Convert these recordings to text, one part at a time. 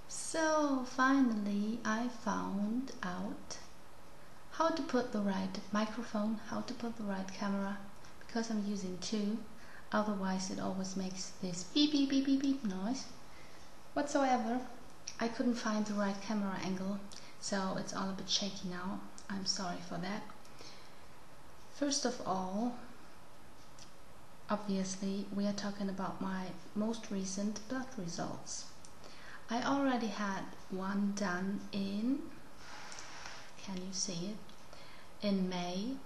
So finally I found out how to put the right microphone, how to put the right camera, because I'm using two, otherwise it always makes this beep beep beep beep beep noise. Whatsoever, I couldn't find the right camera angle, so it's all a bit shaky now. I'm sorry for that. First of all, obviously we are talking about my most recent blood results. I already had one done in, can you see it, in May,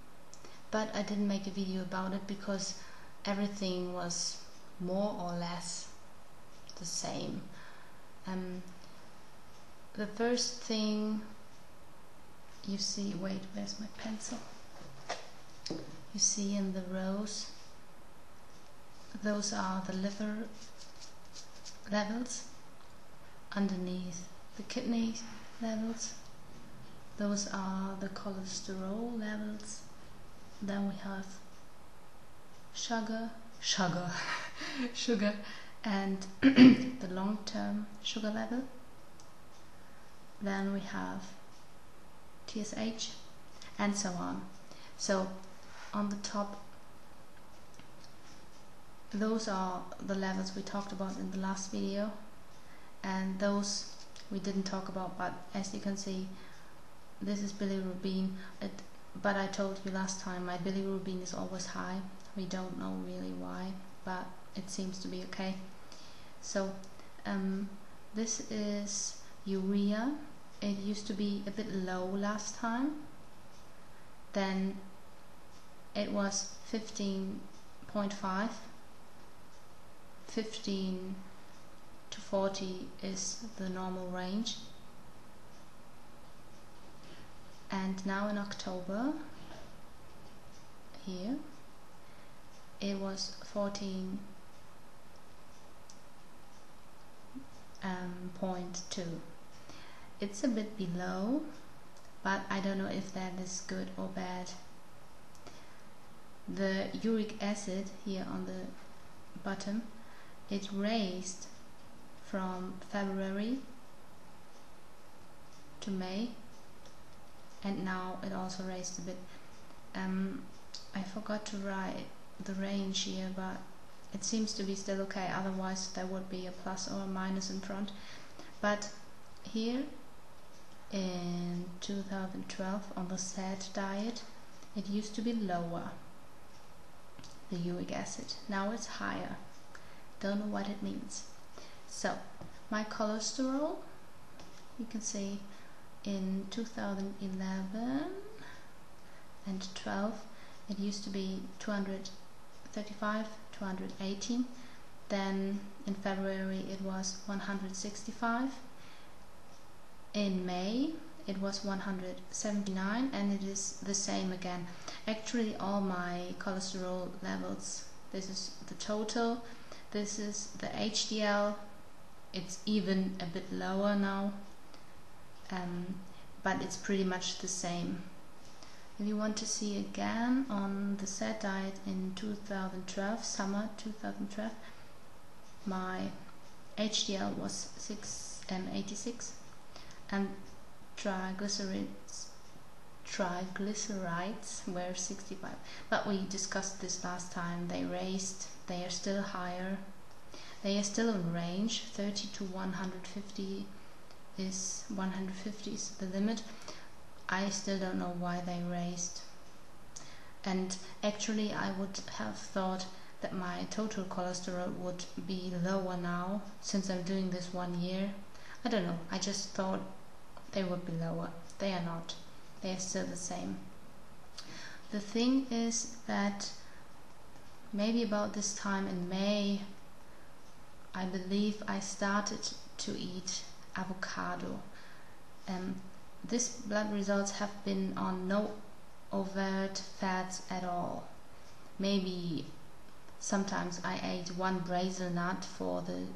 but I didn't make a video about it because everything was more or less the same. The first thing you see, wait, where's my pencil? You see in the rows, those are the liver levels. Underneath the kidney levels, those are the cholesterol levels. Then we have sugar and the long-term sugar level. Then we have TSH and so on. So on the top, those are the levels we talked about in the last video, and those we didn't talk about, but as you can see, this is bilirubin. But I told you last time my bilirubin is always high. We don't know really why, but it seems to be okay. So this is urea. It used to be a bit low last time. Then it was 15.5. 15 to 40 is the normal range. And now in October, here, it was 14.2. It's a bit below, but I don't know if that is good or bad. The uric acid here on the bottom, it raised from February to May, and now it also raised a bit. I forgot to write the range here, but it seems to be still okay, otherwise there would be a plus or a minus in front. But here in 2012 on the SAD diet, it used to be lower, the uric acid. Now it's higher. Don't know what it means. So my cholesterol, you can see in 2011 and 12 it used to be 235, 218. Then in February it was 165. In May it was 179, and it is the same again. Actually all my cholesterol levels, this is the total, this is the HDL. It's even a bit lower now, but it's pretty much the same. If you want to see again on the SAD diet in 2012, summer 2012, my HDL was 86 and triglycerides were 65. But we discussed this last time. They raised, they are still higher. They are still in range. 30 to 150 is the limit. I still don't know why they raised. And actually I would have thought that my total cholesterol would be lower now, since I'm doing this 1 year. I don't know, I just thought they would be lower. They are not. They are still the same. The thing is that maybe about this time in May, I believe I started to eat avocado. This blood results have been on no overt fats at all. Maybe sometimes I ate one Brazil nut for the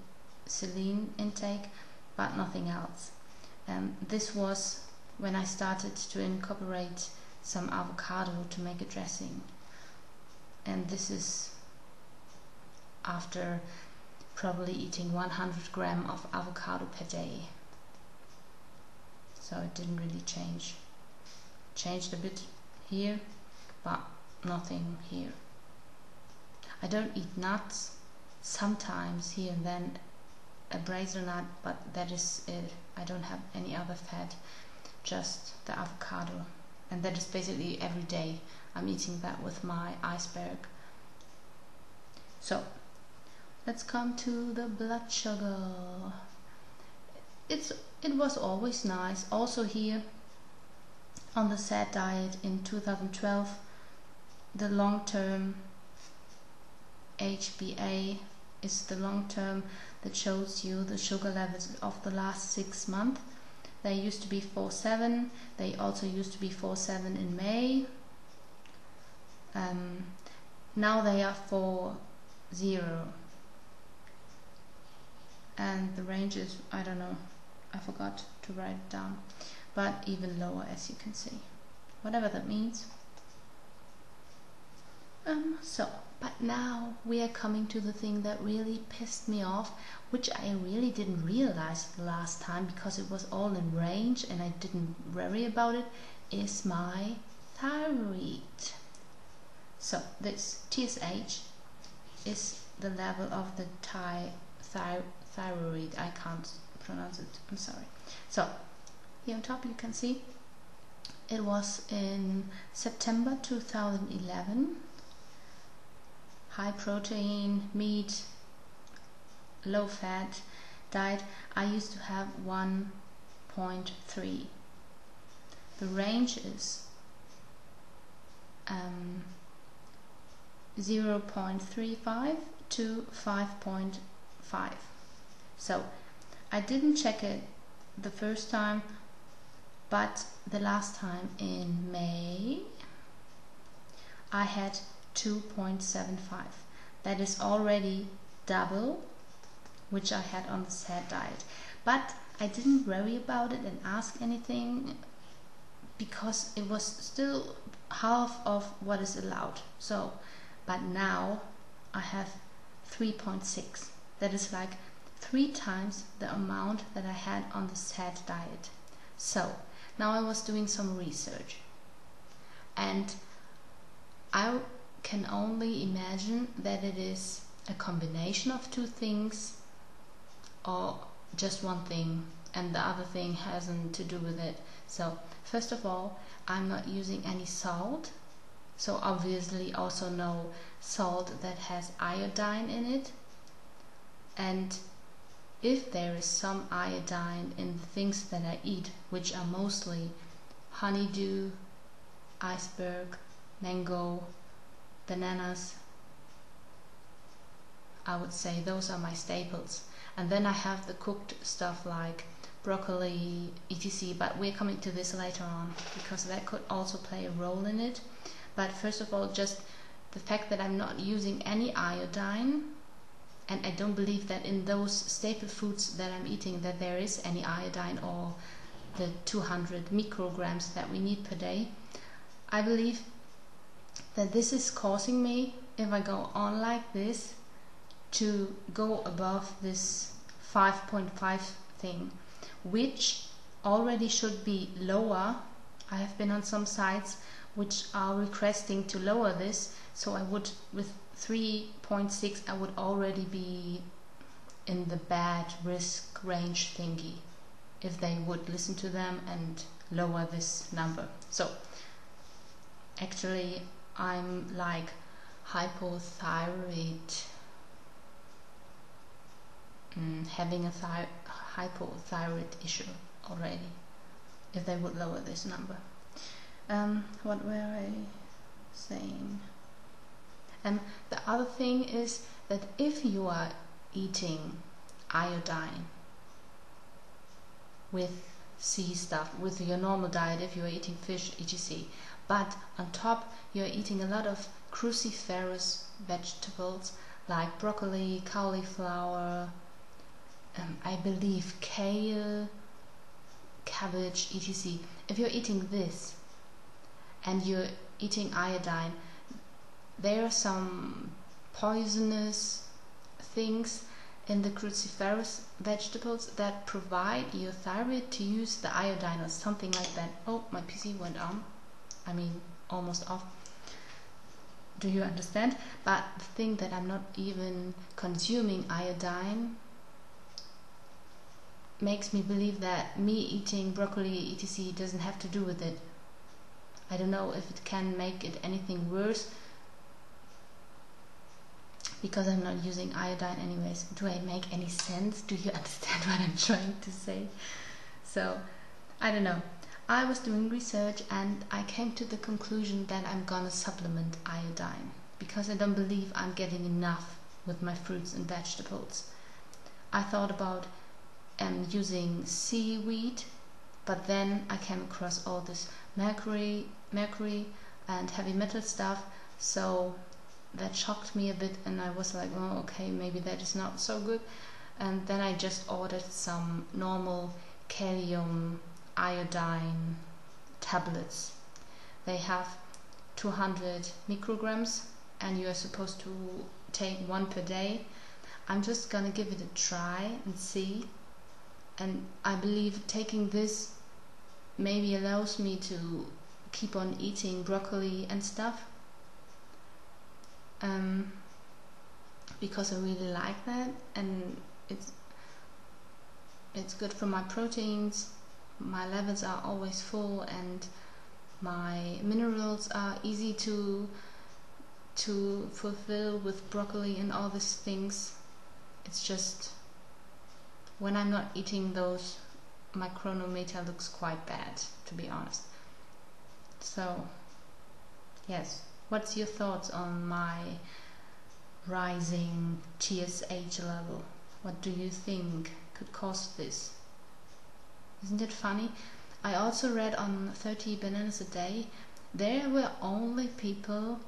selenium intake, but nothing else. This was when I started to incorporate some avocado to make a dressing. And this is after probably eating 100 grams of avocado per day. so it didn't really change. Changed a bit here, but nothing here. I don't eat nuts, sometimes here and then a hazelnut, but that is it. I don't have any other fat, just the avocado, and that is basically every day. I'm eating that with my iceberg. So let's come to the blood sugar. It was always nice. Also here on the SAD diet in 2012, the long-term HbA is the long-term that shows you the sugar levels of the last 6 months. They used to be 4.7. They also used to be 4.7 in May. Now they are 4.0. And the range is, I don't know, I forgot to write it down, but even lower, as you can see. Whatever that means. But now we are coming to the thing that really pissed me off, which I really didn't realize the last time because it was all in range and I didn't worry about it, is my thyroid. So this TSH is the level of the thyroid. I can't pronounce it, I'm sorry. So here on top you can see it was in September 2011. High protein, meat, low fat diet. I used to have 1.3. The range is 0.35 to 5.5. So I didn't check it the first time, but the last time in May I had 2.75. That is already double which I had on the SAD diet, but I didn't worry about it and ask anything because it was still half of what is allowed. So but now I have 3.6. that is like 3 times the amount that I had on the SAD diet. So now I was doing some research and I can only imagine that it is a combination of 2 things or just one thing and the other thing hasn't to do with it. So first of all, I'm not using any salt, so obviously also no salt that has iodine in it, and if there is some iodine in the things that I eat, which are mostly honeydew, iceberg, mango, bananas, I would say those are my staples. And then I have the cooked stuff like broccoli, etc. But we're coming to this later on because that could also play a role in it. But first of all, just the fact that I'm not using any iodine, and I don't believe that in those staple foods that I'm eating that there is any iodine or the 200 micrograms that we need per day. I believe that this is causing me, if I go on like this, to go above this 5.5 thing, which already should be lower. I have been on some sites which are requesting to lower this, so I would, with 3.6, I would already be in the bad risk range thingy if they would listen to them and lower this number. So actually I'm like hypothyroid, having a hypothyroid issue already if they would lower this number. What were I saying? The other thing is that if you are eating iodine with sea stuff, with your normal diet, if you are eating fish, etc., but on top you are eating a lot of cruciferous vegetables like broccoli, cauliflower, I believe kale, cabbage, etc. If you're eating this and you're eating iodine, there are some poisonous things in the cruciferous vegetables that provide your thyroid to use the iodine or something like that. Oh, my PC went on. I mean, almost off. Do you understand? But the thing that I'm not even consuming iodine makes me believe that me eating broccoli etc. doesn't have to do with it. I don't know if it can make it anything worse, because I'm not using iodine anyways. Do I make any sense? Do you understand what I'm trying to say? So, I don't know. I was doing research and I came to the conclusion that I'm gonna supplement iodine, because I don't believe I'm getting enough with my fruits and vegetables. I thought about using seaweed, but then I came across all this mercury and heavy metal stuff, so that shocked me a bit, and I was like, oh, okay, maybe that is not so good. And then I just ordered some normal kalium iodine tablets. They have 200 micrograms and you are supposed to take one per day. I'm just gonna give it a try and see, and I believe taking this maybe allows me to keep on eating broccoli and stuff, because I really like that, and it's good for my proteins. My levels are always full and my minerals are easy to fulfill with broccoli and all these things. It's just when I'm not eating those, my chronometer looks quite bad, to be honest. So yes, what's your thoughts on my rising TSH level? What do you think could cause this? Isn't it funny? I also read on 30 Bananas a Day, there were only people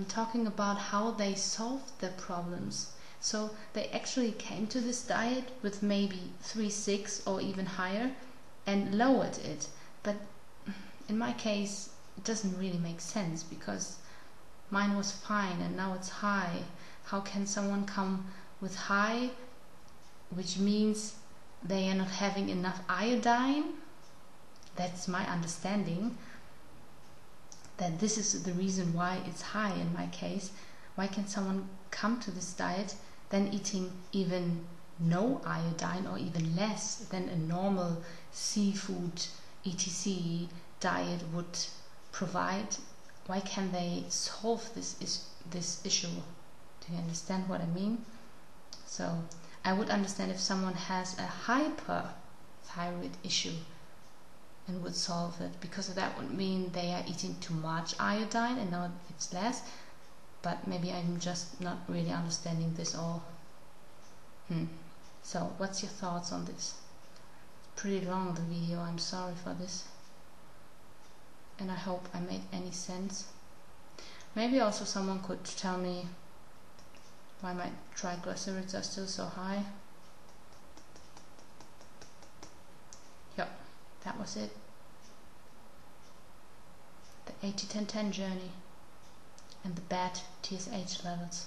talking about how they solved their problems. So they actually came to this diet with maybe 3-6 or even higher and lowered it. But in my case, it doesn't really make sense, because mine was fine and now it's high. How can someone come with high, which means they are not having enough iodine? That's my understanding, that this is the reason why it's high in my case. Why can someone come to this diet then eating even no iodine or even less than a normal seafood etc. diet would provide? Why can they solve this issue? Do you understand what I mean? So I would understand if someone has a hyperthyroid issue and would solve it, because that would mean they are eating too much iodine and now it's less. But maybe I'm just not really understanding this all. So what's your thoughts on this? Pretty long, the video, I'm sorry for this, and I hope I made any sense. Maybe also someone could tell me why my triglycerides are still so high. Yep, that was it. The 80-10-10 journey and the bad TSH levels.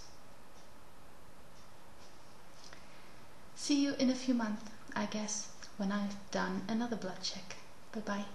See you in a few months, I guess, when I've done another blood check. Bye bye.